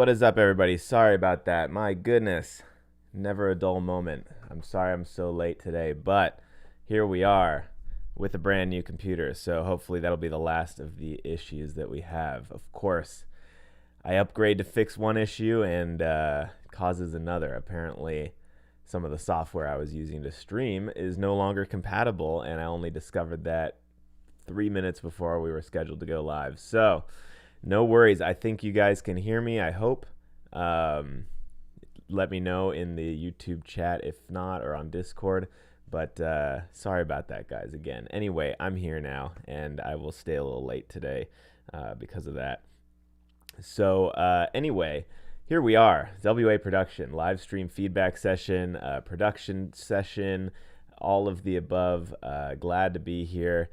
What is up, everybody? Sorry about that. My goodness, never a dull moment. I'm sorry I'm so late today, but here we are with a brand new computer. So hopefully that'll be the last of the issues that we have. Of course, I upgrade to fix one issue and causes another. Apparently, some of the software I was using to stream is no longer compatible, and I only discovered that 3 minutes before we were scheduled to go live. So no worries. I think you guys can hear me. I hope. Um, Let me know in the YouTube chat if not, or on Discord. But sorry about that, guys, again. Anyway, I'm here now, and I will stay a little late today because of that. So anyway, here we are. WA Production, live stream feedback session, production session, all of the above. Glad to be here.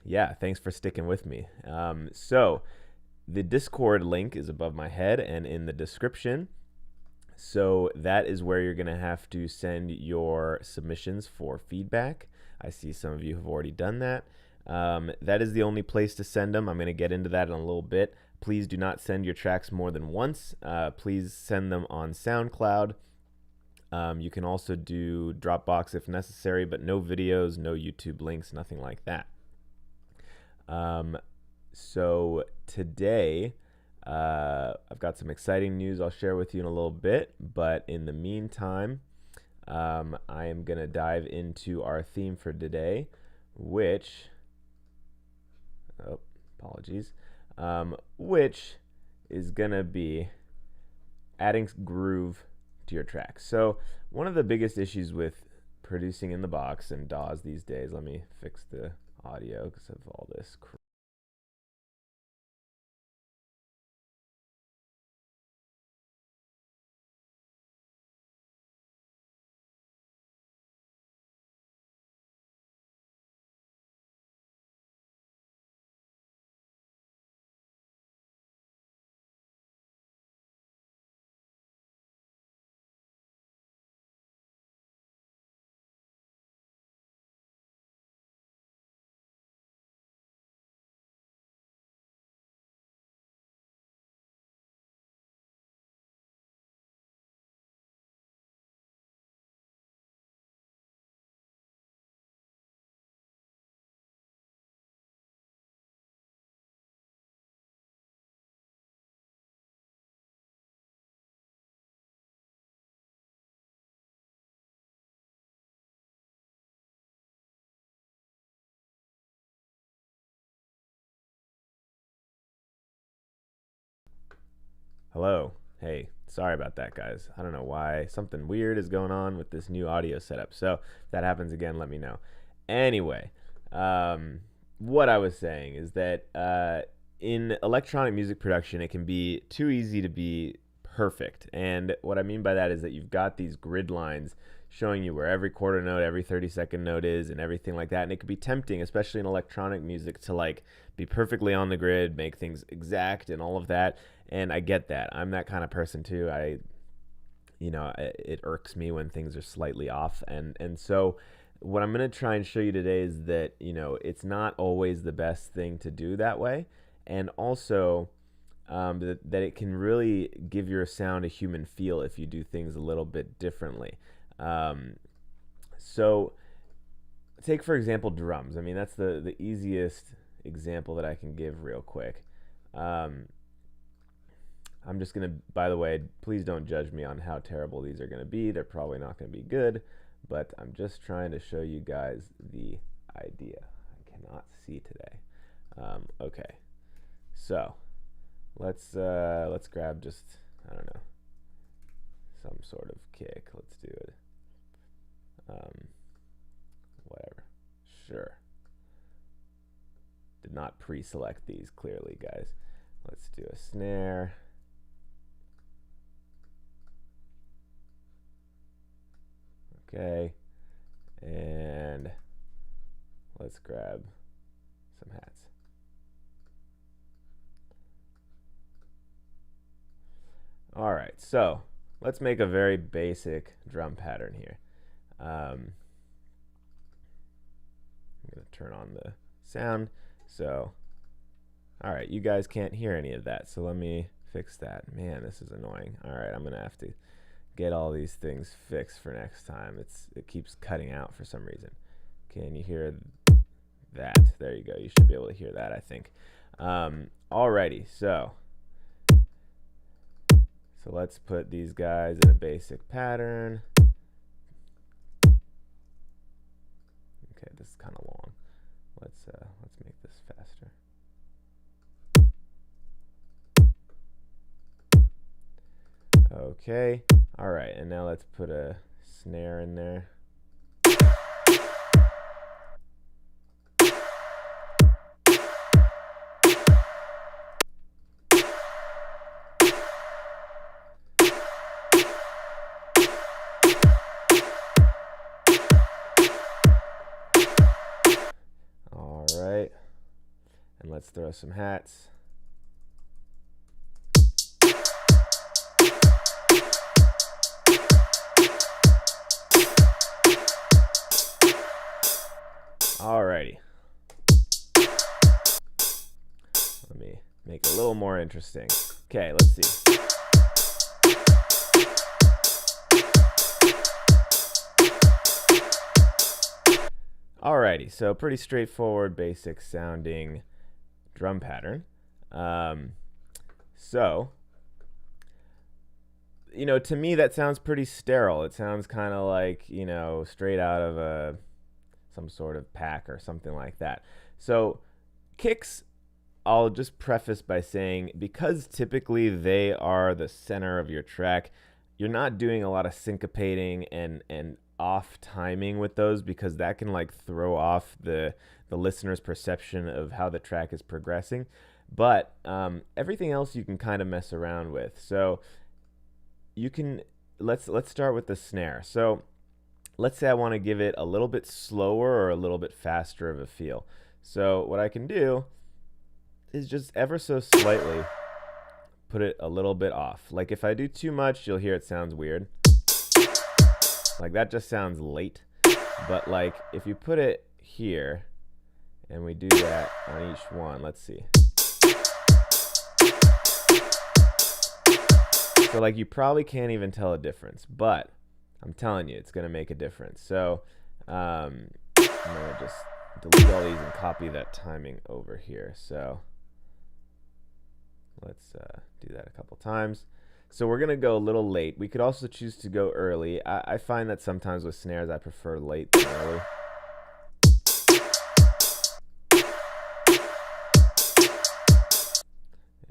Yeah, thanks for sticking with me. So the Discord link is above my head and in the description. So that is where you're going to have to send your submissions for feedback. I see some of you have already done that. That is the only place to send them. I'm going to get into that in a little bit. Please do not send your tracks more than once. Please send them on SoundCloud. You can also do Dropbox if necessary, but no videos, no YouTube links, nothing like that. So today, I've got some exciting news I'll share with you in a little bit, but in the meantime, I am going to dive into our theme for today, which, apologies, which is going to be adding groove to your tracks. So one of the biggest issues with producing in the box and DAWs these days, let me fix the audio because of all this crap. Hello. Hey, sorry about that, guys. I don't know why. Something weird is going on with this new audio setup. So if that happens again, let me know. Anyway, what I was saying is that in electronic music production, it can be too easy to be perfect. And what I mean by that is that you've got these grid lines showing you where every quarter note, every 30-second note is, and everything like that. And it could be tempting, especially in electronic music, to like be perfectly on the grid, make things exact, and all of that. And I get that. I'm that kind of person too. It irks me when things are slightly off. And so what I'm going to try and show you today is that, it's not always the best thing to do that way. And also that it can really give your sound a human feel if you do things a little bit differently. So take, for example, drums. I mean, that's the easiest example that I can give real quick. I'm just going to, by the way, please don't judge me on how terrible these are going to be. They're probably not going to be good, but I'm just trying to show you guys the idea. I cannot see today. Okay, so let's grab just, I don't know, some sort of kick. Let's do it. Whatever. Sure. Did not pre-select these clearly, guys. Let's do a snare. Okay, and let's grab some hats. All right, so let's make a very basic drum pattern here. I'm going to turn on the sound. So, all right, you guys can't hear any of that, so let me fix that. Man, this is annoying. All right, I'm gonna have to get all these things fixed for next time. It keeps cutting out for some reason. Can you hear that? There you go. You should be able to hear that, I think. Alrighty, so let's put these guys in a basic pattern. Okay, this is kind of long. Let's make this faster. Okay, all right, and now let's put a snare in there. All right, and let's throw some hats. Alrighty. Let me make it a little more interesting. Okay, let's see. Alrighty, so pretty straightforward, basic sounding drum pattern. So, you know, to me that sounds pretty sterile. It sounds kind of like, you know, straight out of some sort of pack or something like that. So kicks, I'll just preface by saying, because typically they are the center of your track, you're not doing a lot of syncopating and off timing with those, because that can like throw off the listener's perception of how the track is progressing. But everything else you can kind of mess around with. So you can, let's start with the snare. So let's say I want to give it a little bit slower or a little bit faster of a feel. So what I can do is just ever so slightly put it a little bit off. Like if I do too much, you'll hear it sounds weird. Like that just sounds late. But like if you put it here and we do that on each one, let's see. So like you probably can't even tell a difference, but I'm telling you, it's going to make a difference. So I'm going to just delete all these and copy that timing over here. So let's do that a couple times. So we're going to go a little late. We could also choose to go early. I find that sometimes with snares, I prefer late than early.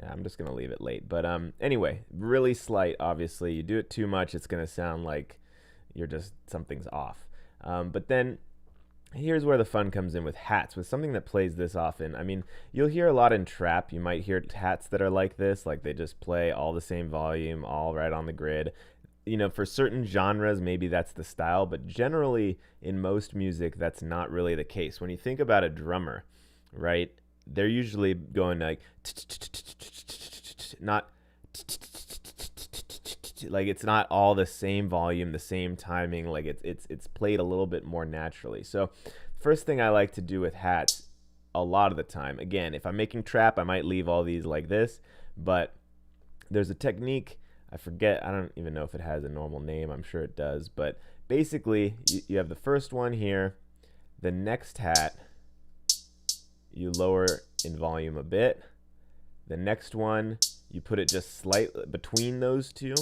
Yeah, I'm just going to leave it late. But anyway, really slight, obviously. You do it too much, it's going to sound like something's off. But then here's where the fun comes in with hats, with something that plays this often. I mean, you'll hear a lot in trap. You might hear hats that are like this, like they just play all the same volume, all right on the grid. You know, for certain genres, maybe that's the style, but generally in most music, that's not really the case. When you think about a drummer, right, they're usually going like, not like it's not all the same volume, the same timing. Like it's played a little bit more naturally. So first thing I like to do with hats a lot of the time, again, if I'm making trap, I might leave all these like this, but there's a technique, I forget, I don't even know if it has a normal name, I'm sure it does, but basically you have the first one here, the next hat you lower in volume a bit, the next one you put it just slightly between those two,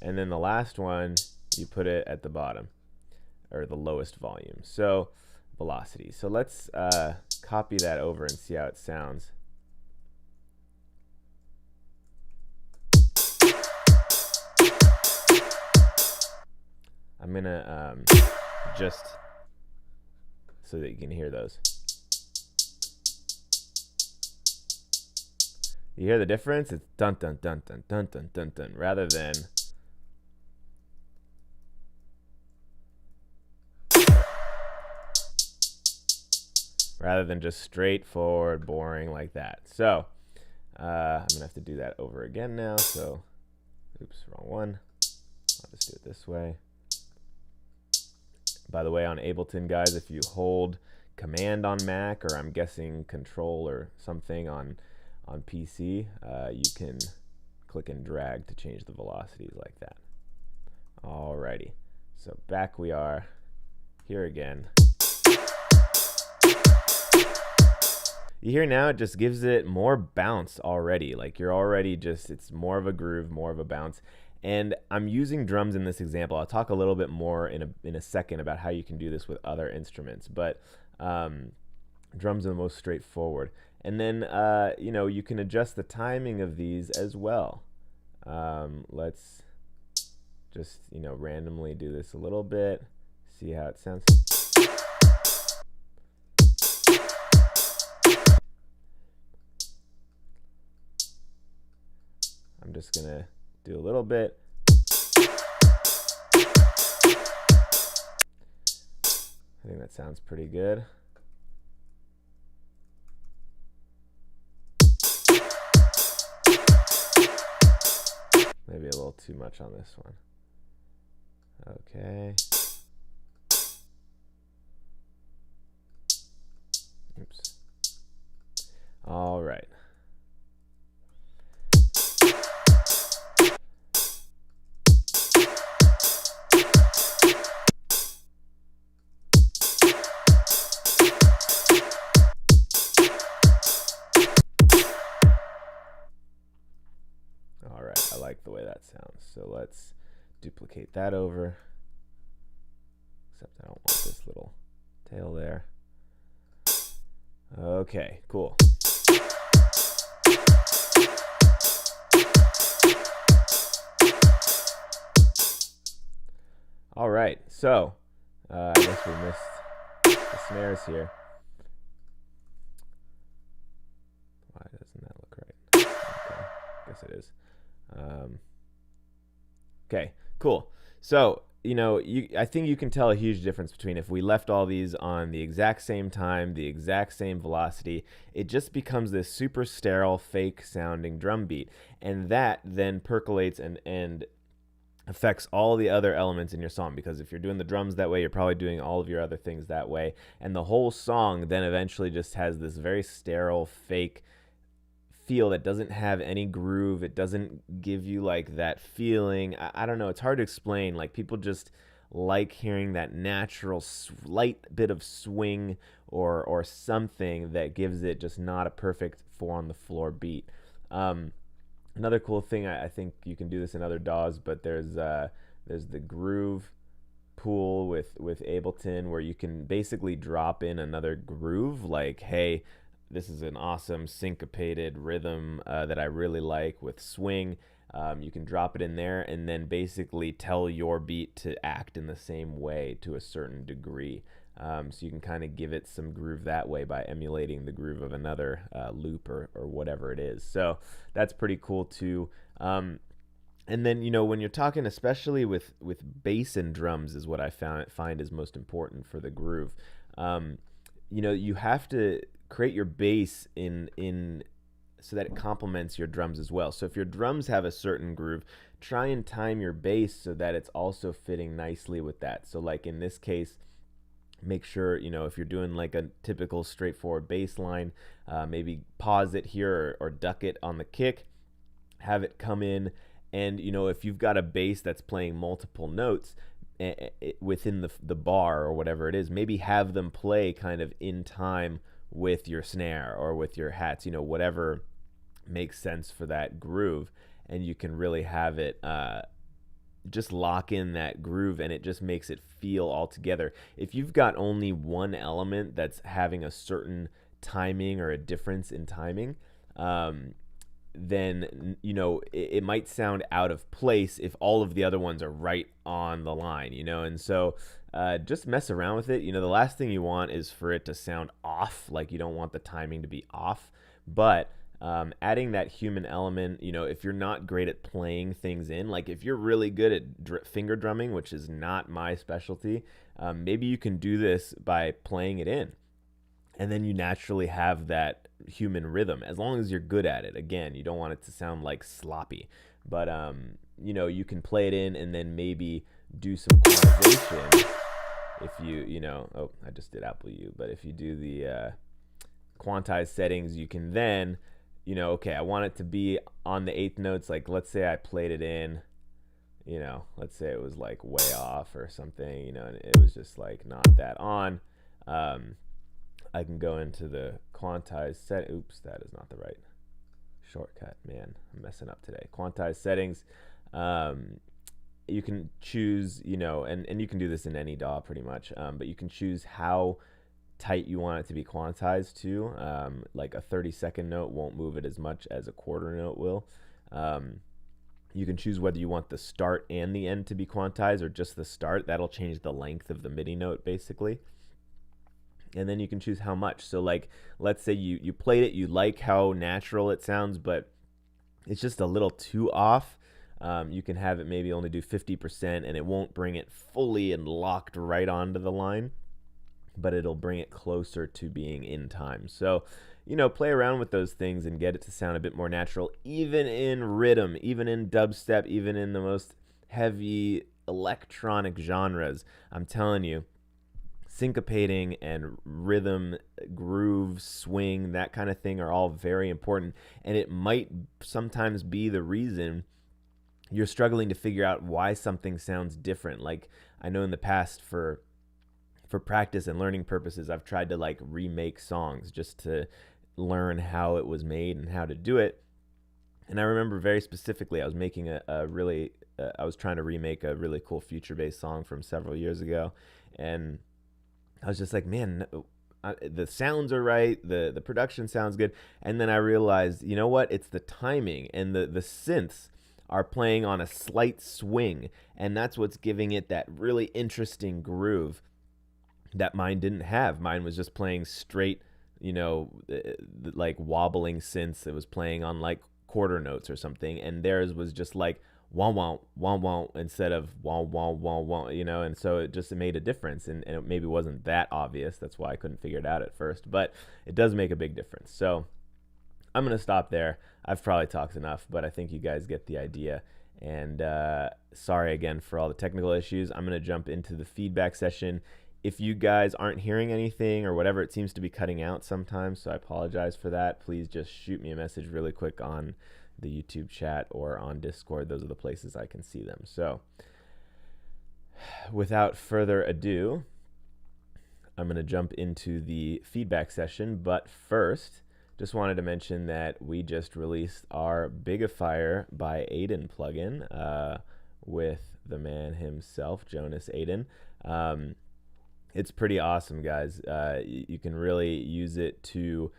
and then the last one you put it at the bottom, or the lowest volume, so velocity. So let's copy that over and see how it sounds. I'm gonna just so that you can hear those. You hear the difference? It's dun dun dun dun dun dun dun dun, rather than just straightforward, boring like that. So I'm gonna have to do that over again now. So, oops, wrong one. I'll just do it this way. By the way, on Ableton, guys, if you hold Command on Mac, or I'm guessing Control or something on PC, you can click and drag to change the velocities like that. Alrighty, so back we are here again. You hear now it just gives it more bounce already. Like you're already just, it's more of a groove, more of a bounce. And I'm using drums in this example. I'll talk a little bit more in a second about how you can do this with other instruments, but drums are the most straightforward. And then, you know, you can adjust the timing of these as well. Let's just, you know, randomly do this a little bit, see how it sounds. I'm just gonna do a little bit. I think that sounds pretty good. Maybe a little too much on this one. Okay. Oops. All right. All right, I like the way that sounds. So let's duplicate that over. Except I don't want this little tail there. Okay, cool. All right, so I guess we missed the snares here. Why doesn't that look right? Okay, I guess it is. Okay, cool. So, you know, I think you can tell a huge difference between if we left all these on the exact same time, the exact same velocity, it just becomes this super sterile, fake sounding drum beat. And that then percolates and affects all the other elements in your song, because if you're doing the drums that way, you're probably doing all of your other things that way. And the whole song then eventually just has this very sterile, fake feel that doesn't have any groove. It doesn't give you like that feeling. I don't know. It's hard to explain. Like people just like hearing that natural slight bit of swing or something that gives it just not a perfect 4-on-the-floor beat. Another cool thing, I think you can do this in other DAWs, but there's the groove pool with Ableton where you can basically drop in another groove. Like, hey, this is an awesome syncopated rhythm that I really like with swing. You can drop it in there and then basically tell your beat to act in the same way to a certain degree. So you can kind of give it some groove that way by emulating the groove of another loop or whatever it is. So that's pretty cool too. And then, you know, when you're talking, especially with bass and drums is what I find is most important for the groove. You know, you have to create your bass in so that it complements your drums as well. So if your drums have a certain groove, try and time your bass so that it's also fitting nicely with that. So like in this case, make sure, you know, if you're doing like a typical straightforward bass line, maybe pause it here or duck it on the kick, have it come in, and, you know, if you've got a bass that's playing multiple notes within the bar or whatever it is, maybe have them play kind of in time with your snare or with your hats, you know, whatever makes sense for that groove, and you can really have it just lock in that groove, and it just makes it feel all together. If you've got only one element that's having a certain timing or a difference in timing, then, you know, it might sound out of place if all of the other ones are right on the line, you know. And so just mess around with it. You know, the last thing you want is for it to sound off. Like, you don't want the timing to be off, but adding that human element, you know, if you're not great at playing things in, like if you're really good at finger drumming, which is not my specialty, maybe you can do this by playing it in, and then you naturally have that human rhythm, as long as you're good at it. Again, you don't want it to sound like sloppy, but you know, you can play it in and then maybe do some quantization. If you know, oh, I just did Apple U, but if you do the quantized settings, you can then okay, I want it to be on the eighth notes. Like, let's say I played it in, let's say it was like way off or something, and it was just like not that on. I can go into the quantized set. Oops, that is not the right shortcut. Man, I'm messing up today. Quantized settings. You can choose, and you can do this in any DAW pretty much, but you can choose how tight you want it to be quantized to. Like a 30-second note won't move it as much as a quarter note will. You can choose whether you want the start and the end to be quantized or just the start. That'll change the length of the MIDI note basically. And then you can choose how much. So like, let's say you played it, you like how natural it sounds, but it's just a little too off. You can have it maybe only do 50% and it won't bring it fully and locked right onto the line, but it'll bring it closer to being in time. So, play around with those things and get it to sound a bit more natural, even in rhythm, even in dubstep, even in the most heavy electronic genres. I'm telling you, syncopating and rhythm, groove, swing, that kind of thing are all very important. And it might sometimes be the reason you're struggling to figure out why something sounds different. Like, I know in the past for practice and learning purposes, I've tried to like remake songs just to learn how it was made and how to do it. And I remember very specifically, I was making I was trying to remake a really cool future-based song from several years ago. And I was just like, man, the sounds are right, the production sounds good. And then I realized, you know what? It's the timing, and the synths are playing on a slight swing. And that's what's giving it that really interesting groove that mine didn't have. Mine was just playing straight, like wobbling synths. It was playing on like quarter notes or something, and theirs was just like wah wah wah wah instead of wah wah wah wah, and so it made a difference, and it maybe wasn't that obvious. That's why I couldn't figure it out at first, but it does make a big difference. So I'm gonna stop there. I've probably talked enough, but I think you guys get the idea. And sorry again for all the technical issues. I'm gonna jump into the feedback session. If you guys aren't hearing anything or whatever, it seems to be cutting out sometimes, so I apologize for that. Please just shoot me a message really quick on the YouTube chat or on Discord. Those are the places I can see them. So without further ado, I'm going to jump into the feedback session. But first, just wanted to mention that we just released our Bigifier by Aiden plugin with the man himself, Jonas Aiden. It's pretty awesome, guys. You can really use it to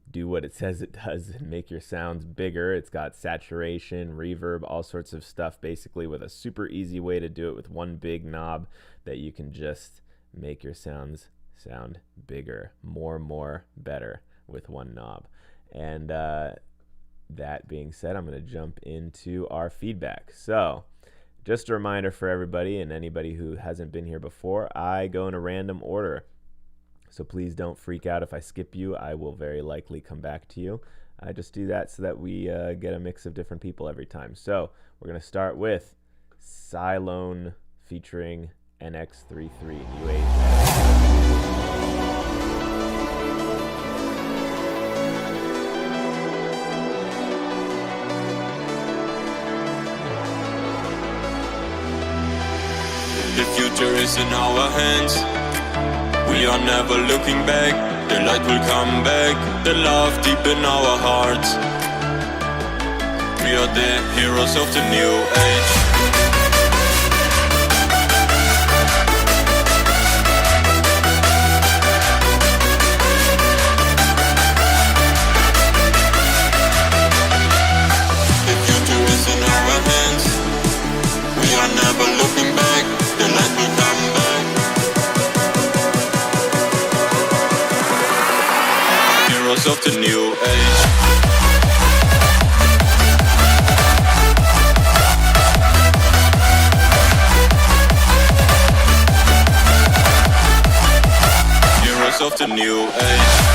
do what it says it does and make your sounds bigger. It's got saturation, reverb, all sorts of stuff, basically with a super easy way to do it with one big knob that you can just make your sounds sound bigger, more, better with one knob. And that being said, I'm going to jump into our feedback. So just a reminder for everybody and anybody who hasn't been here before, I go in a random order. So please don't freak out if I skip you. I will very likely come back to you. I just do that so that we get a mix of different people every time. So we're going to start with Cylone featuring NX33 New Age. The future is in our hands. We are never looking back. The light will come back. The love deep in our hearts. We are the heroes of the new age. The future is in our hands. We are never looking back. The light will come back. Heroes of the new age. Heroes of the new age.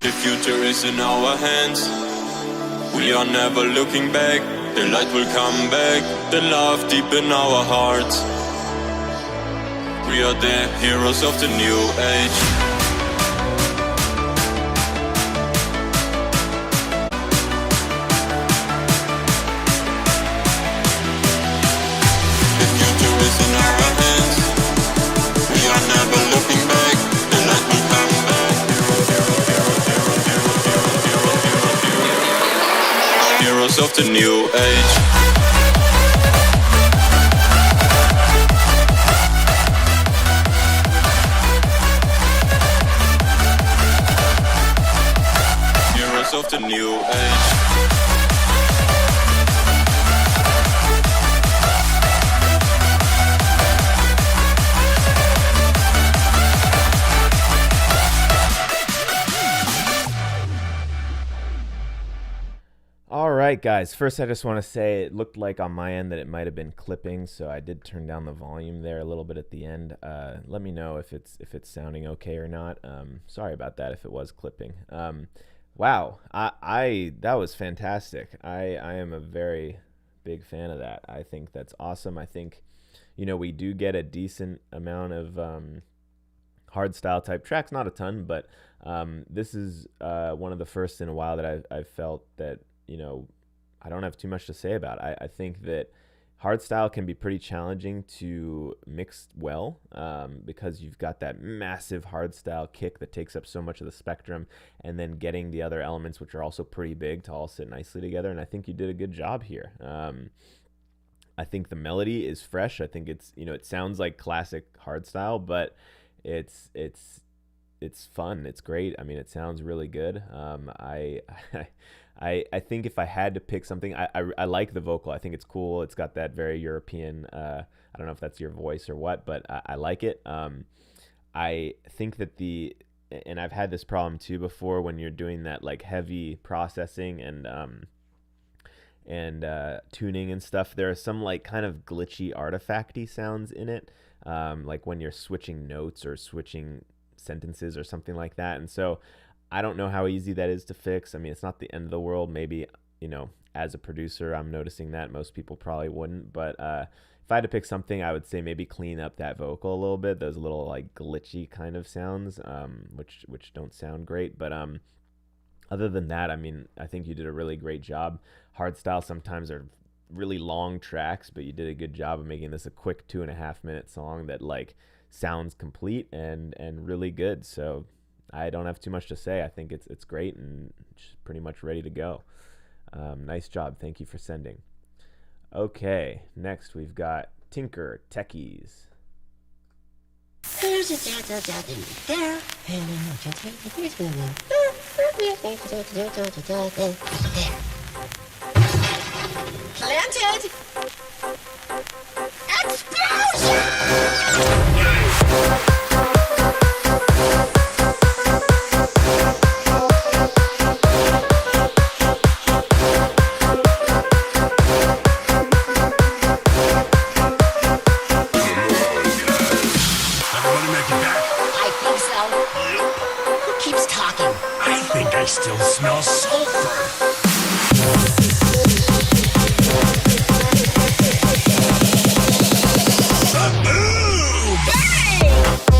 The future is in our hands. We We are never looking back. The light will come back. The love deep in our hearts. We are the heroes of the new age. The future is in our hands. We are never looking back. The light will come back. Heroes of the new age. Of the new age. All right, guys. First, I just want to say it looked like on my end that it might have been clipping, so I did turn down the volume there a little bit at the end. Let me know if it's sounding okay or not. Sorry about that if it was clipping. Wow, I that was fantastic. I am a very big fan of that. I think that's awesome. I think, we do get a decent amount of hardstyle type tracks, not a ton, but this is one of the first in a while that I've felt that, I don't have too much to say about. I think that hardstyle can be pretty challenging to mix well because you've got that massive hardstyle kick that takes up so much of the spectrum, and then getting the other elements, which are also pretty big, to all sit nicely together. And I think you did a good job here. I think the melody is fresh. I think it's, it sounds like classic hardstyle, but it's fun. It's great. I mean, it sounds really good. I think if I had to pick something, I like the vocal. I think it's cool. It's got that very European, I don't know if that's your voice or what, but I like it. I think that and I've had this problem too before when you're doing that like heavy processing and tuning and stuff. There are some like kind of glitchy artifacty sounds in it, like when you're switching notes or switching sentences or something like that. And so I don't know how easy that is to fix. I mean, it's not the end of the world. Maybe, as a producer, I'm noticing that. Most people probably wouldn't. But if I had to pick something, I would say maybe clean up that vocal a little bit. Those little like glitchy kind of sounds, which don't sound great. But other than that, I mean, I think you did a really great job. Hardstyle sometimes are really long tracks, but you did a good job of making this a quick 2.5-minute song that like sounds complete and really good. So I don't have too much to say. I think it's great and just pretty much ready to go. Nice job. Thank you for sending. Okay, next we've got Tinker Techies. There's a there. Planted. Explosion! I still smell sulfur. Boom! Bang!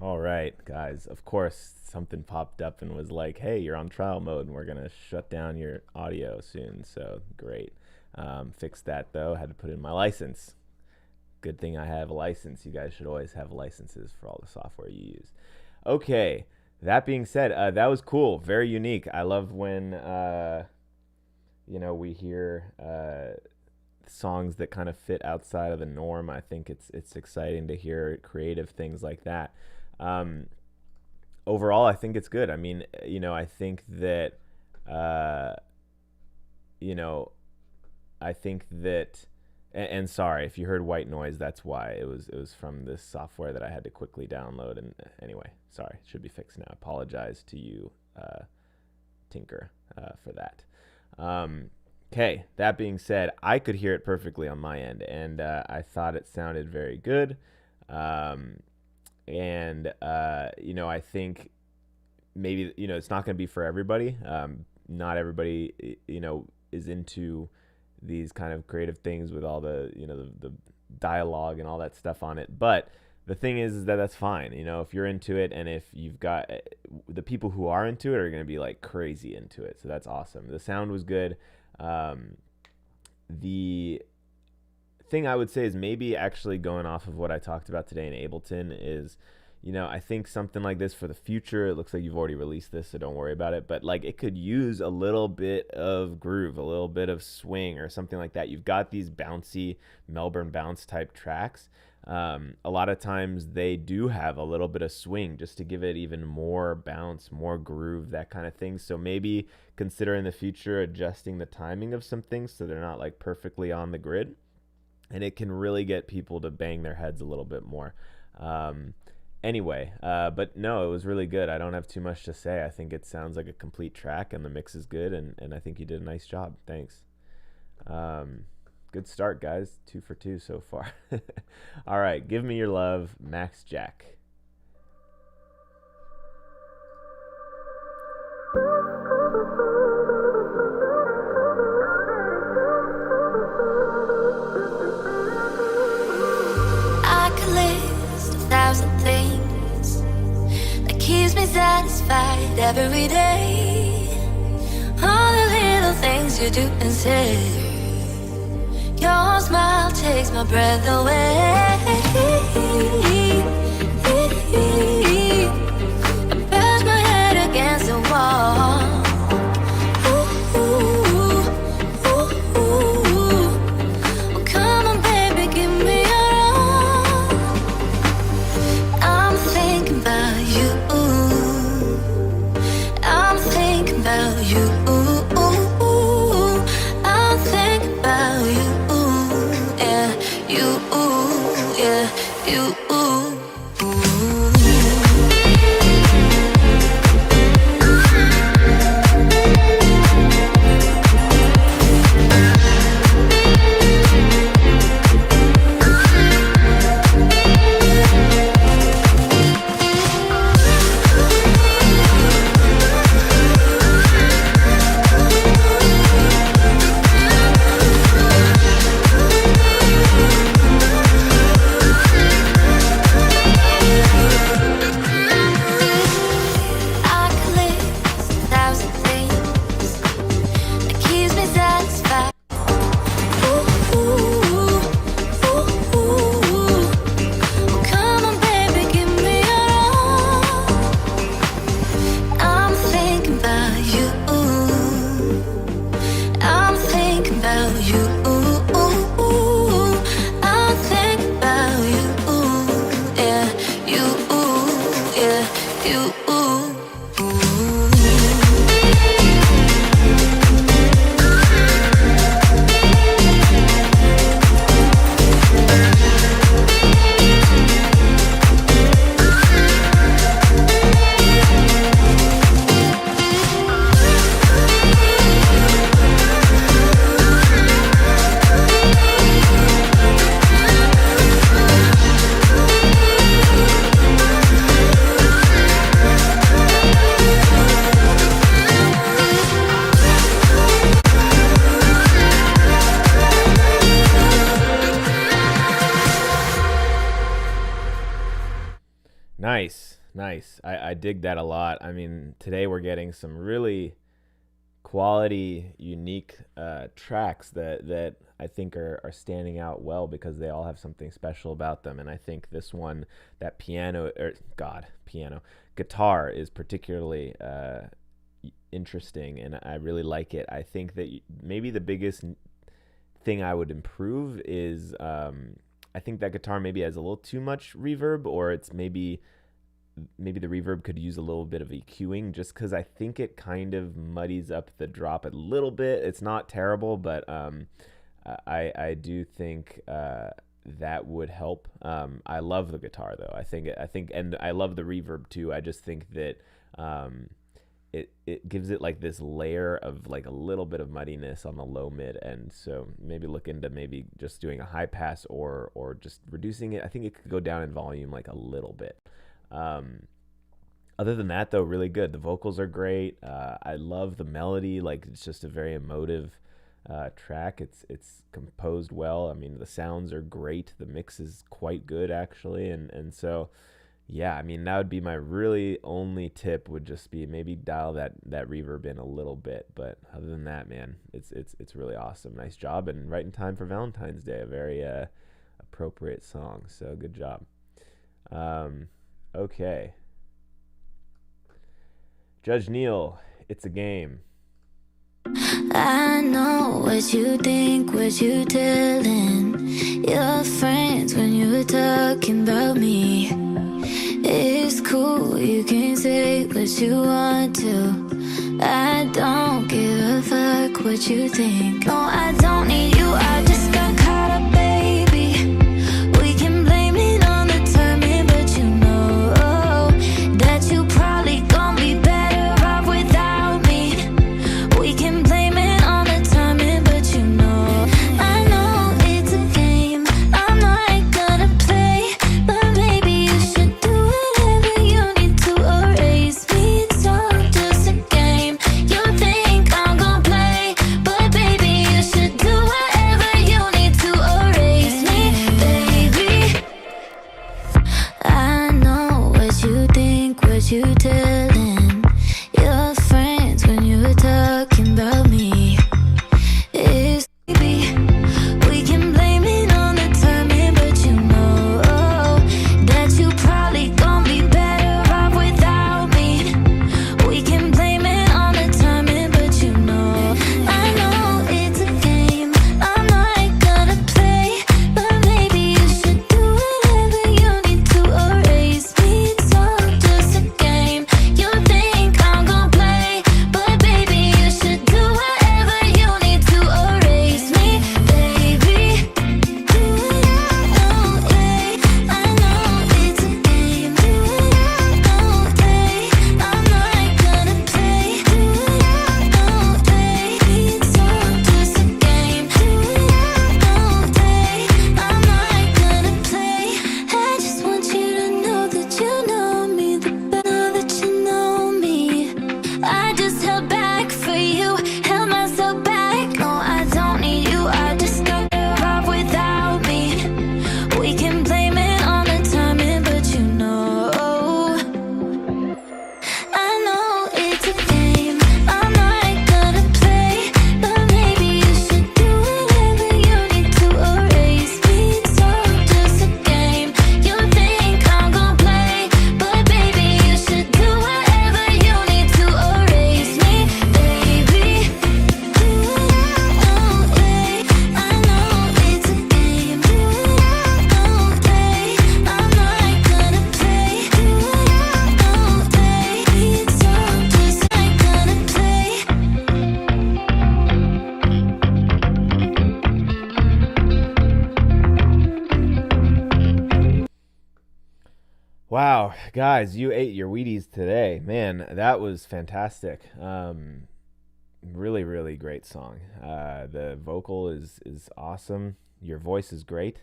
All right, guys. Of course, something popped up and was like, "Hey, you're on trial mode, and we're gonna shut down your audio soon." So great. Fixed that though. Had to put in my license. Good thing I have a license. You guys should always have licenses for all the software you use. Okay. That being said, that was cool. Very unique. I love when we hear songs that kind of fit outside of the norm. I think it's exciting to hear creative things like that. Overall, I think it's good. I mean, I think that, I think that, and sorry if you heard white noise, that's why it was from this software that I had to quickly download. And anyway, sorry, it should be fixed now. I apologize to you, Tinker, for that. Okay, that being said, I could hear it perfectly on my end, and I thought it sounded very good. I think maybe, it's not going to be for everybody. Not everybody, is into these kind of creative things with all the, the dialogue and all that stuff on it. But the thing is that that's fine. If you're into it, and if you've got the people who are into it are going to be like crazy into it. So that's awesome. The sound was good. The thing I would say is maybe actually going off of what I talked about today in Ableton is, I think something like this for the future, it looks like you've already released this, so don't worry about it, but like it could use a little bit of groove, a little bit of swing or something like that. You've got these bouncy Melbourne bounce type tracks. A lot of times they do have a little bit of swing just to give it even more bounce, more groove, that kind of thing. So maybe consider in the future adjusting the timing of some things so they're not like perfectly on the grid, and it can really get people to bang their heads a little bit more. But no, it was really good. I don't have too much to say. I think it sounds like a complete track, and the mix is good, and I think you did a nice job. Thanks. Good start, guys. 2 for 2 so far. All right, give me your love, Max Jack. I could list 1,000 things that keeps me satisfied every day. All the little things you do and say. Your smile takes my breath away. I bash my head against the wall. Oh, come on, baby, give me your all. I'm thinking about you. I'm thinking about you. I'm thinking about you. You Nice. I dig that a lot. I mean, today we're getting some really quality, unique tracks that I think are standing out well because they all have something special about them. And I think this one, that guitar is particularly interesting, and I really like it. I think that maybe the biggest thing I would improve is I think that guitar maybe has a little too much reverb, or it's maybe the reverb could use a little bit of EQing, just because I think it kind of muddies up the drop a little bit. It's not terrible, but I do think that would help. I love the guitar though. I think, and I love the reverb too. I just think that it gives it like this layer of like a little bit of muddiness on the low mid, and so maybe look into maybe just doing a high pass or just reducing it. I think it could go down in volume like a little bit. Other than that, though, really good. The vocals are great. I love the melody. Like, it's just a very emotive track. It's composed well. I mean, the sounds are great. The mix is quite good, actually. And so, yeah, I mean, that would be my really only tip, would just be maybe dial that reverb in a little bit. But other than that, man, it's really awesome. Nice job, and right in time for Valentine's Day. A very appropriate song. So good job. Okay. Judge Neil, it's a game. I know what you think, what you telling your friends when you were talking about me. It's cool, you can say what you want to. I don't give a fuck what you think. No, I don't need you, I just got caught up, baby. We can blame it on the timing, but you know that you probably gon' be better off without me. We can blame it on the timing, but you know I know it's a game I'm not gonna play, but maybe you should do whatever you need to erase me. It's all just a game. You think I'm gonna play, but baby you should do whatever you need to erase me, baby. I know what you think, what you telling your friends when you were talking about me. It's baby, we can blame it on the timing, but you know that you probably gon' be better off without me. We can blame it on the timing, but you know I know it's a game I'm not gonna play, but maybe you should do whatever you need to erase me. It's all just a game. You think I'm gonna play, but baby you should do whatever you need to erase me, baby. Do it all day. I know it's a game. Do it all day. I'm not gonna play. Do it all day. It's all just a game. Do it all day. I'm not gonna play. I just want you to know that you know me, the better that you know me. I just held back for you, held myself back. No, I don't need you, I just got better off without me. We can blame it on the timing, but you know I know it's a game I'm not gonna play, but maybe you should do whatever you need to erase me. It's all just a game. You think I'm gonna play, but baby you should do whatever you need to erase me, baby. Do it all day. I know it's a game. Do it all day. I'm not gonna play. Do it all day. It's all just not gonna play. Wow, guys, you ate your Wheaties today. Man, that was fantastic. Really, really great song. The vocal is awesome. Your voice is great.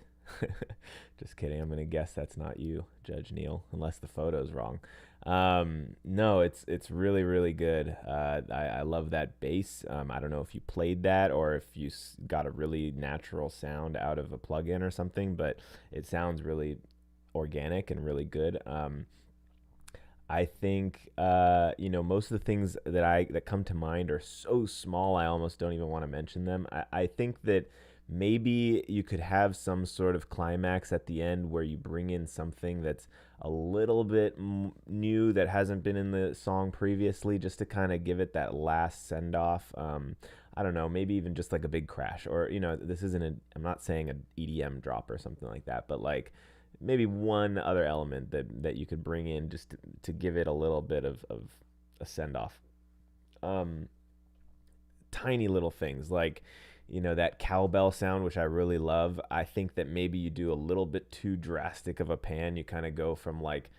Just kidding. I'm gonna guess that's not you, Judge Neil, unless the photo's wrong. No, it's really, really good. I love that bass. I don't know if you played that or if you got a really natural sound out of a plugin or something, but it sounds really organic and really good. I think most of the things that come to mind are so small I almost don't even want to mention them. I think that maybe you could have some sort of climax at the end where you bring in something that's a little bit new that hasn't been in the song previously, just to kind of give it that last send off. I don't know, maybe even just like a big crash, or this isn't I'm not saying an EDM drop or something like that, but like maybe one other element that you could bring in just to give it a little bit of a send off. Tiny little things like that cowbell sound, which I really love. I think that maybe you do a little bit too drastic of a pan. You kind of go from like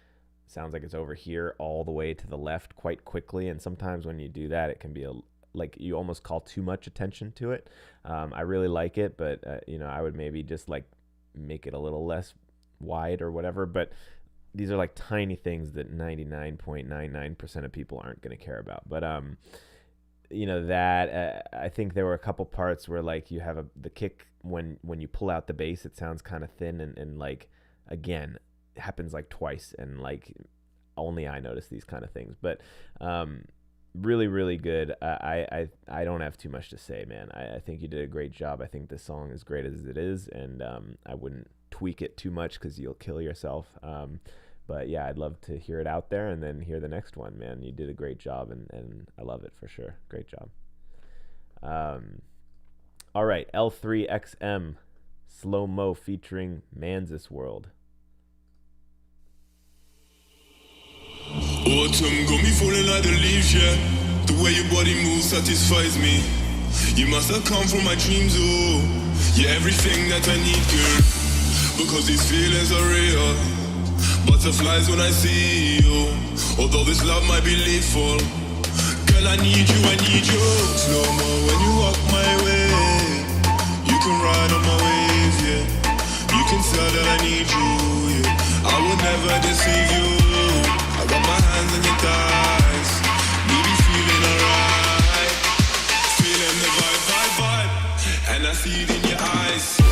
sounds like it's over here all the way to the left quite quickly, and sometimes when you do that it can be like you almost call too much attention to it. I really like it, but I would maybe just like make it a little less wide or whatever. But these are like tiny things that 99.99% of people aren't going to care about. But that I think there were a couple parts where like you have the kick when you pull out the bass, it sounds kind of thin, and like again it happens like twice, and like only I notice these kind of things. But really, really good. I don't have too much to say, man. I think you did a great job. I think this song is great as it is, and I wouldn't tweak it too much because you'll kill yourself. But yeah, I'd love to hear it out there and then hear the next one, man. You did a great job, and I love it for sure. Great job. All right, L3XM, Slow Mo featuring Manzis World. Autumn got me falling like the leaves, yeah. The way your body moves satisfies me. You must have come from my dreams, oh. You're everything that I need, girl. Because these feelings are real. Butterflies when I see you. Although this love might be lethal. Girl, I need you, I need you. Slow mo when you walk my way. You can ride on my wave, yeah. You can tell that I need you, yeah. I will never deceive you. I got my hands on your thighs. We be feeling alright. Feeling the vibe, vibe, vibe. And I see it in your eyes.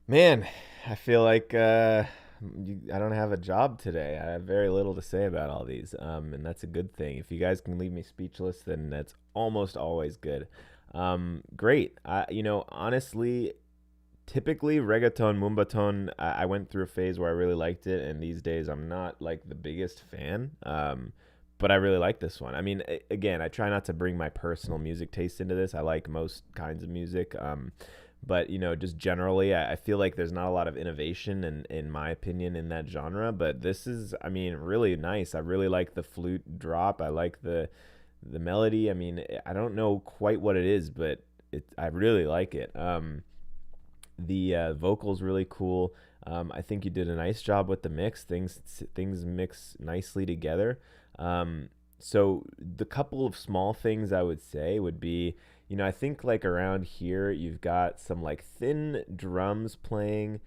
Man, I feel like I don't have a job today. I have very little to say about all these, and that's a good thing. If you guys can leave me speechless, then that's almost always good. Great. Honestly, typically reggaeton, mumbaton, I went through a phase where I really liked it, and these days I'm not like the biggest fan. But I really like this one. I mean, again, I try not to bring my personal music taste into this. I like most kinds of music. But just generally, I feel like there's not a lot of innovation in my opinion in that genre. But this is, I mean, really nice. I really like the flute drop. I like the melody. I mean, I don't know quite what it is, but I really like it. The vocals really cool. I think you did a nice job with the mix. Things mix nicely together. So the couple of small things I would say would be, I think like around here you've got some like thin drums playing.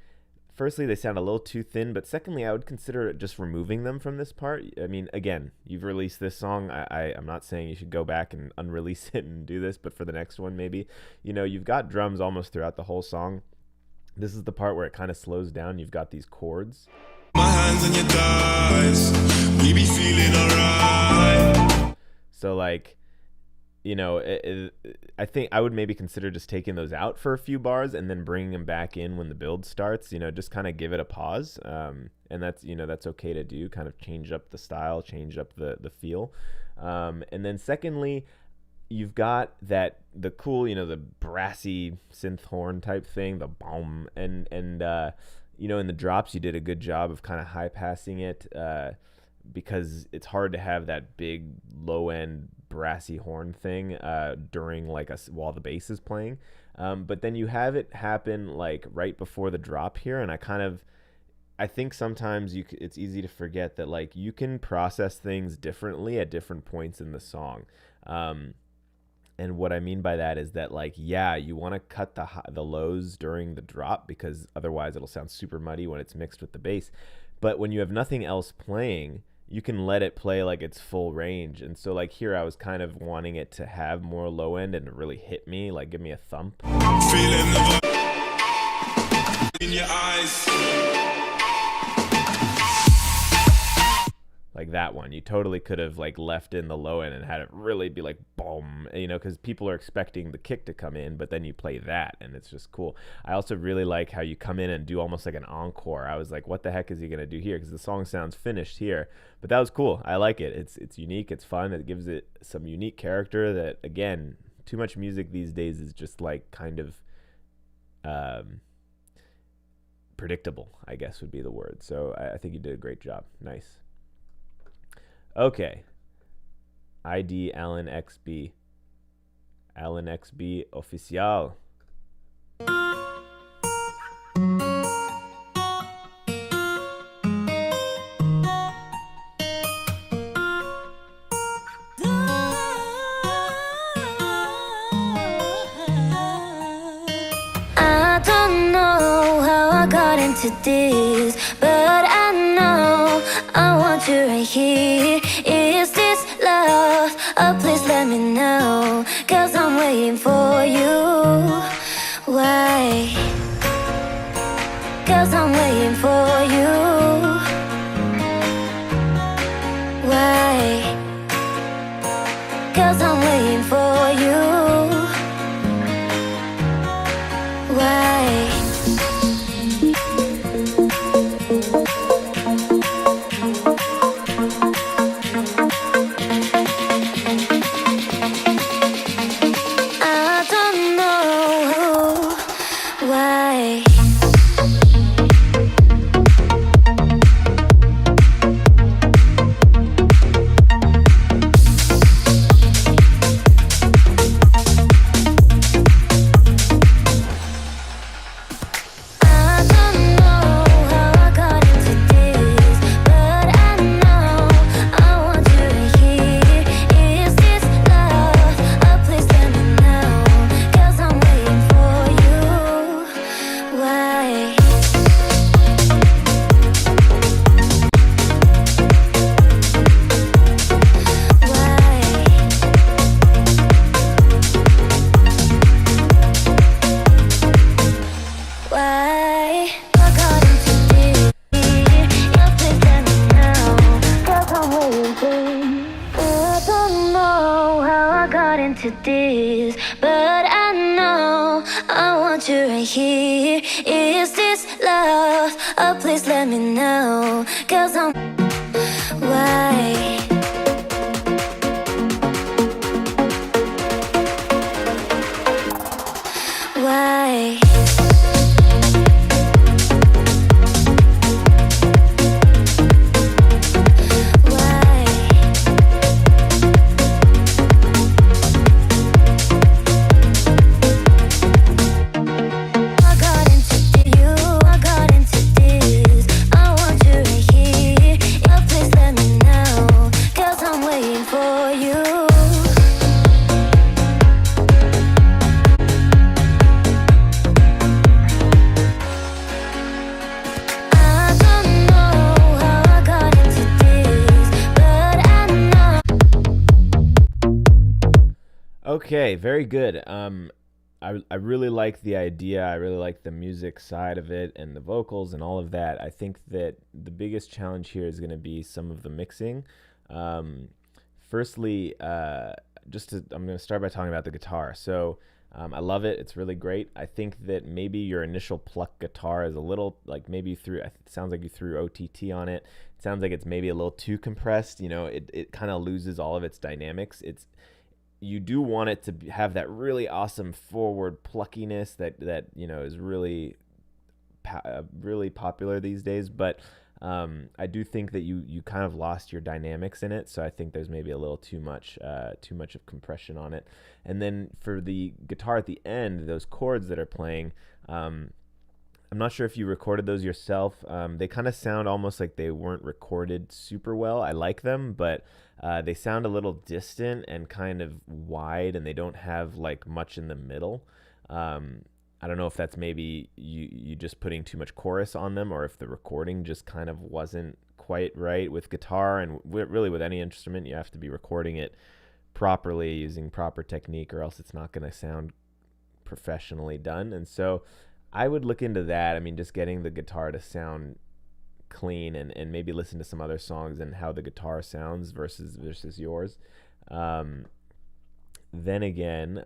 Firstly, they sound a little too thin, but secondly, I would consider just removing them from this part. I mean, again, you've released this song. I'm not saying you should go back and unrelease it and do this, but for the next one, maybe, you've got drums almost throughout the whole song. This is the part where it kind of slows down. You've got these chords. My hands on your thighs, we be feeling alright. So like, I think I would maybe consider just taking those out for a few bars and then bringing them back in when the build starts. Just kind of give it a pause, and that's okay to do. Kind of change up the style, change up the feel, and then secondly, you've got the cool, the brassy synth horn type thing, the boom, and in the drops you did a good job of kind of high passing it, because it's hard to have that big low end brassy horn thing during while the bass is playing, but then you have it happen like right before the drop here, and I think sometimes it's easy to forget that like you can process things differently at different points in the song. And what I mean by that is that, like, yeah, you want to cut the lows during the drop because otherwise it'll sound super muddy when it's mixed with the bass. But when you have nothing else playing, you can let it play like its full range. And so like here I was kind of wanting it to have more low end and really hit me, like give me a thump. Feeling the in your eyes. Like that one, you totally could have like left in the low end and had it really be like boom, because people are expecting the kick to come in, but then you play that and it's just cool. I also really like how you come in and do almost like an encore. I was like, what the heck is he gonna do here? Because the song sounds finished here, but that was cool. I like it. It's unique. It's fun. It gives it some unique character that, again, too much music these days is just like kind of predictable, I guess would be the word. So I think you did a great job. Nice. Okay, ID Alan XB Oficial. I don't know how I got into this, but I know I want you right here. Is this love? Oh, please let me know, 'cause I'm waiting for you. Why? 'Cause I'm waiting for you. Why? 'Cause I'm waiting for you. Why? I don't know why. Into this, but want you right here. Is this love? Oh, please let me know. 'Cause I'm why? Why? Okay, very good. I really like the idea. I really like the music side of it and the vocals and all of that. I think that the biggest challenge here is going to be some of the mixing. Firstly, I'm going to start by talking about the guitar. So I love it. It's really great. I think that maybe your initial pluck guitar is a little like maybe you threw. It sounds like you threw OTT on it. It sounds like it's maybe a little too compressed. You know, it kind of loses all of its dynamics. You do want it to have that really awesome forward pluckiness that you know is really really popular these days, but I do think that you kind of lost your dynamics in it, so I think there's maybe a little too much of compression on it. And then for the guitar at the end, those chords that are playing, I'm not sure if you recorded those yourself. They kind of sound almost like they weren't recorded super well. I like them, but they sound a little distant and kind of wide, and they don't have like much in the middle. I don't know if that's maybe you just putting too much chorus on them, or if the recording just kind of wasn't quite right. With guitar and really with any instrument, you have to be recording it properly using proper technique, or else it's not going to sound professionally done. And so I would look into that. I mean, just getting the guitar to sound clean, and maybe listen to some other songs and how the guitar sounds versus yours. Then again,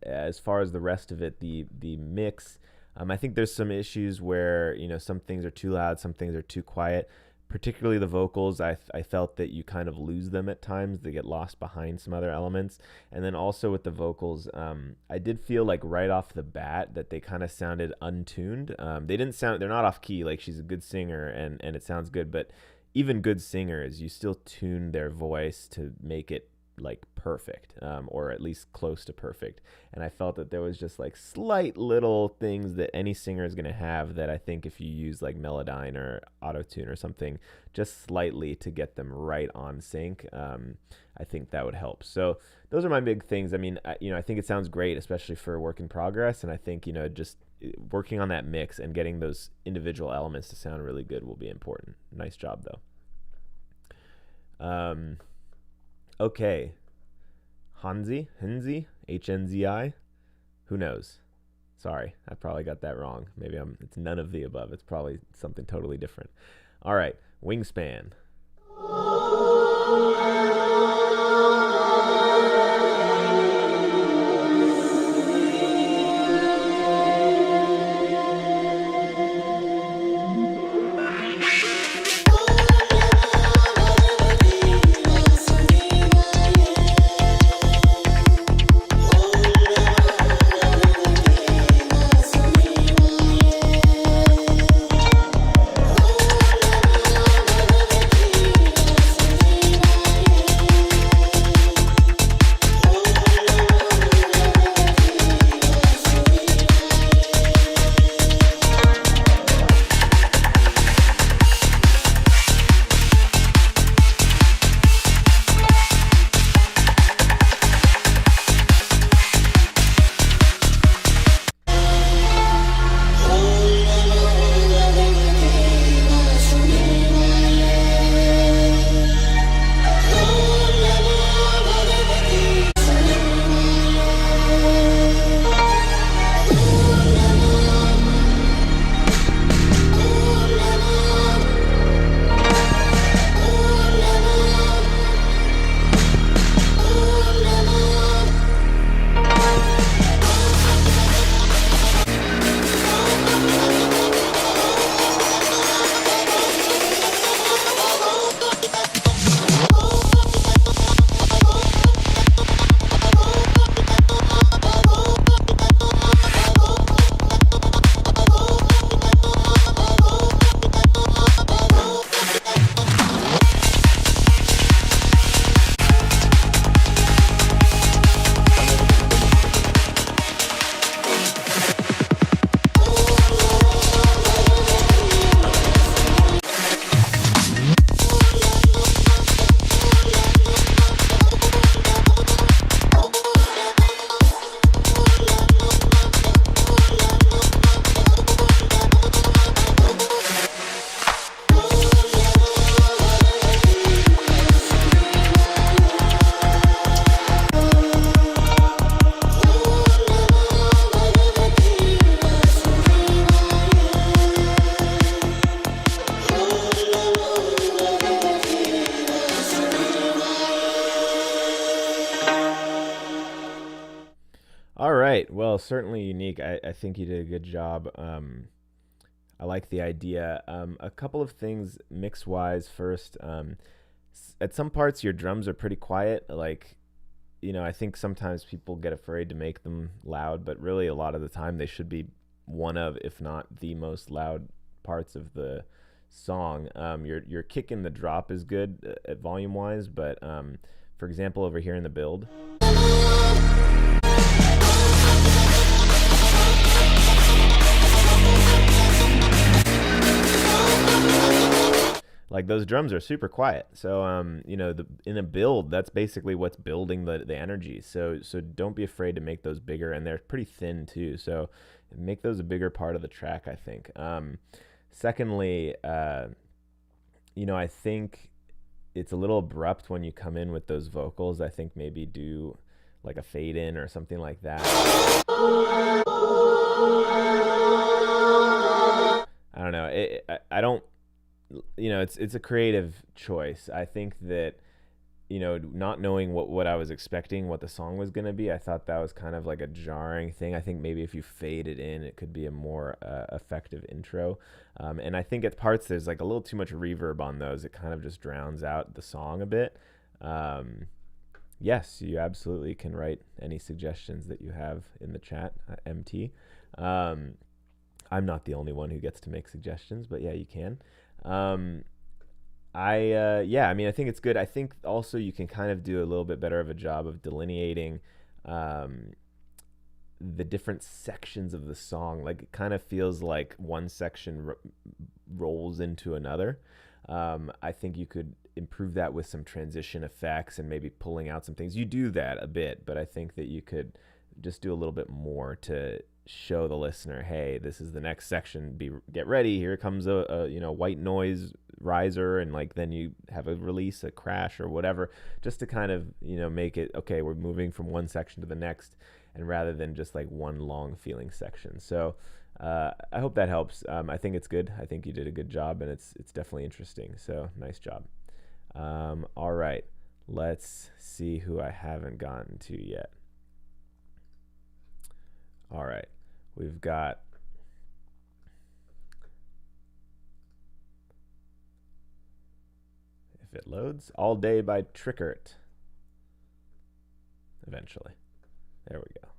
as far as the rest of it, the mix, I think there's some issues where, you know, some things are too loud, some things are too quiet. Particularly the vocals, I felt that you kind of lose them at times. They get lost behind some other elements. And then also with the vocals, I did feel like right off the bat that they kind of sounded untuned. They're not off key. Like, she's a good singer and it sounds good, but even good singers, you still tune their voice to make it like perfect, or at least close to perfect. And I felt that there was just like slight little things that any singer is going to have that I think if you use like Melodyne or Autotune or something just slightly to get them right on sync, I think that would help. So those are my big things. I mean, I think it sounds great, especially for a work in progress, and I think, just working on that mix and getting those individual elements to sound really good will be important. Nice job though. Okay, Henzi, Hnzi, who knows? Sorry, I probably got that wrong. Maybe it's none of the above. It's probably something totally different. All right, Wingspan. Well, certainly unique. I think you did a good job. I like the idea. A couple of things mix wise. First, at some parts your drums are pretty quiet. Like, I think sometimes people get afraid to make them loud, but really a lot of the time they should be one of, if not the most loud parts of the song. Your kick in the drop is good at volume wise, but for example, over here in the build, like those drums are super quiet. So in a build, that's basically what's building the energy. So don't be afraid to make those bigger, and they're pretty thin too. So make those a bigger part of the track, I think. Secondly, I think it's a little abrupt when you come in with those vocals. I think maybe do like a fade in or something like that. I don't know. I don't. It's a creative choice. I think that, not knowing what I was expecting, what the song was going to be, I thought that was kind of like a jarring thing. I think maybe if you fade it in, it could be a more effective intro. And I think at parts there's like a little too much reverb on those. It kind of just drowns out the song a bit. Yes, you absolutely can write any suggestions that you have in the chat, MT. I'm not the only one who gets to make suggestions, but yeah, you can. I think it's good. I think also you can kind of do a little bit better of a job of delineating the different sections of the song. Like, it kind of feels like one section rolls into another. I think you could improve that with some transition effects and maybe pulling out some things. You do that a bit, but I think that you could just do a little bit more to show the listener, hey, this is the next section. Get ready. Here comes a white noise riser, and like then you have a release, a crash, or whatever, just to kind of make it okay. We're moving from one section to the next, and rather than just like one long feeling section. So I hope that helps. I think it's good. I think you did a good job, and it's definitely interesting. So nice job. All right, let's see who I haven't gotten to yet. All right, we've got if it loads, All Day by Trickert. Eventually. There we go.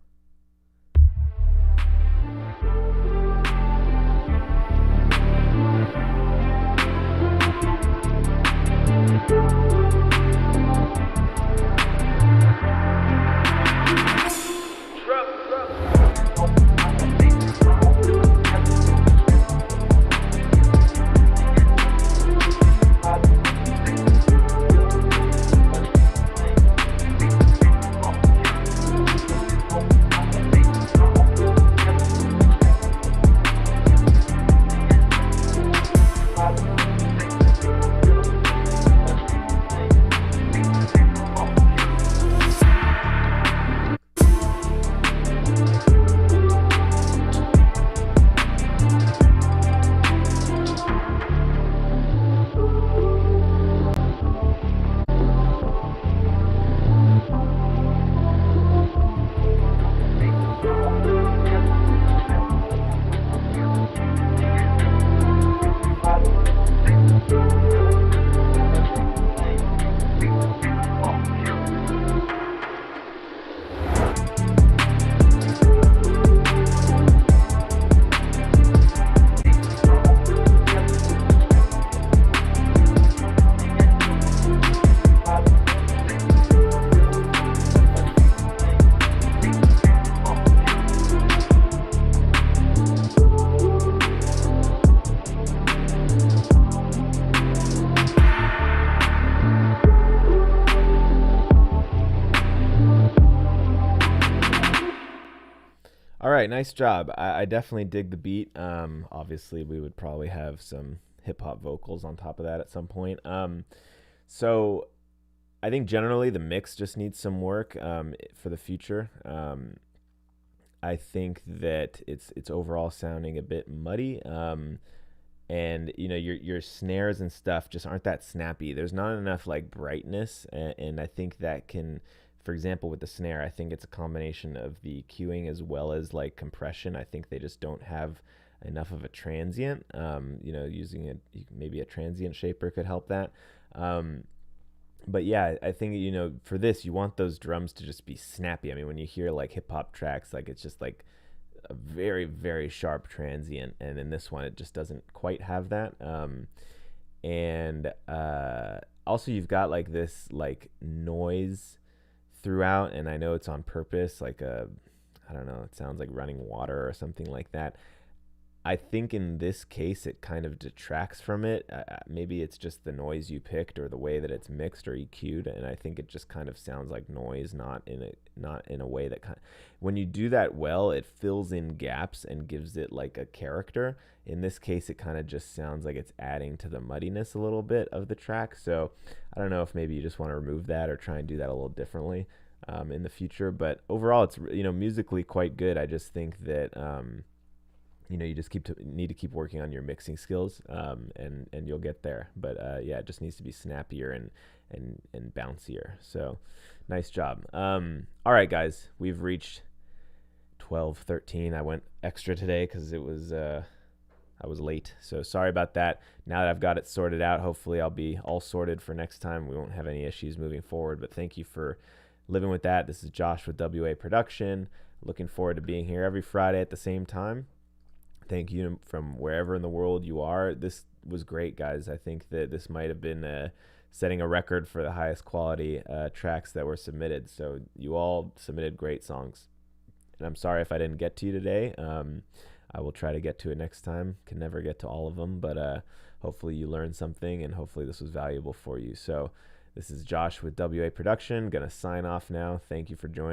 All right, nice job. I definitely dig the beat. Obviously, we would probably have some hip-hop vocals on top of that at some point. So I think generally the mix just needs some work for the future. I think that it's overall sounding a bit muddy. And your snares and stuff just aren't that snappy. There's not enough like brightness, and I think that can for example, with the snare, I think it's a combination of the cueing as well as like compression. I think they just don't have enough of a transient. Using maybe a transient shaper could help that. But yeah, I think, for this, you want those drums to just be snappy. I mean, when you hear like hip hop tracks, like it's just like a very, very sharp transient. And in this one, it just doesn't quite have that. Also, you've got like this like noise throughout, and I know it's on purpose, like I don't know, it sounds like running water or something like that. I think in this case it kind of detracts from it. Maybe it's just the noise you picked or the way that it's mixed or EQ'd, and I think it just kind of sounds like noise, not in a way that when you do that well, it fills in gaps and gives it like a character. In this case, it kind of just sounds like it's adding to the muddiness a little bit of the track. So I don't know if maybe you just want to remove that or try and do that a little differently in the future. But overall, it's musically quite good. I just think that you just need to keep working on your mixing skills, and you'll get there. But yeah, it just needs to be snappier and bouncier. So nice job. All right, guys, we've reached 12:13. I went extra today because I was late, so sorry about that. Now that I've got it sorted out, hopefully I'll be all sorted for next time. We won't have any issues moving forward, but thank you for living with that. This is Josh with WA Production. Looking forward to being here every Friday at the same time. Thank you from wherever in the world you are. This was great, guys. I think that this might have been setting a record for the highest quality tracks that were submitted. So you all submitted great songs. And I'm sorry if I didn't get to you today. I will try to get to it next time. Can never get to all of them, but hopefully you learned something, and hopefully this was valuable for you. So this is Josh with WA Production. Gonna sign off now. Thank you for joining.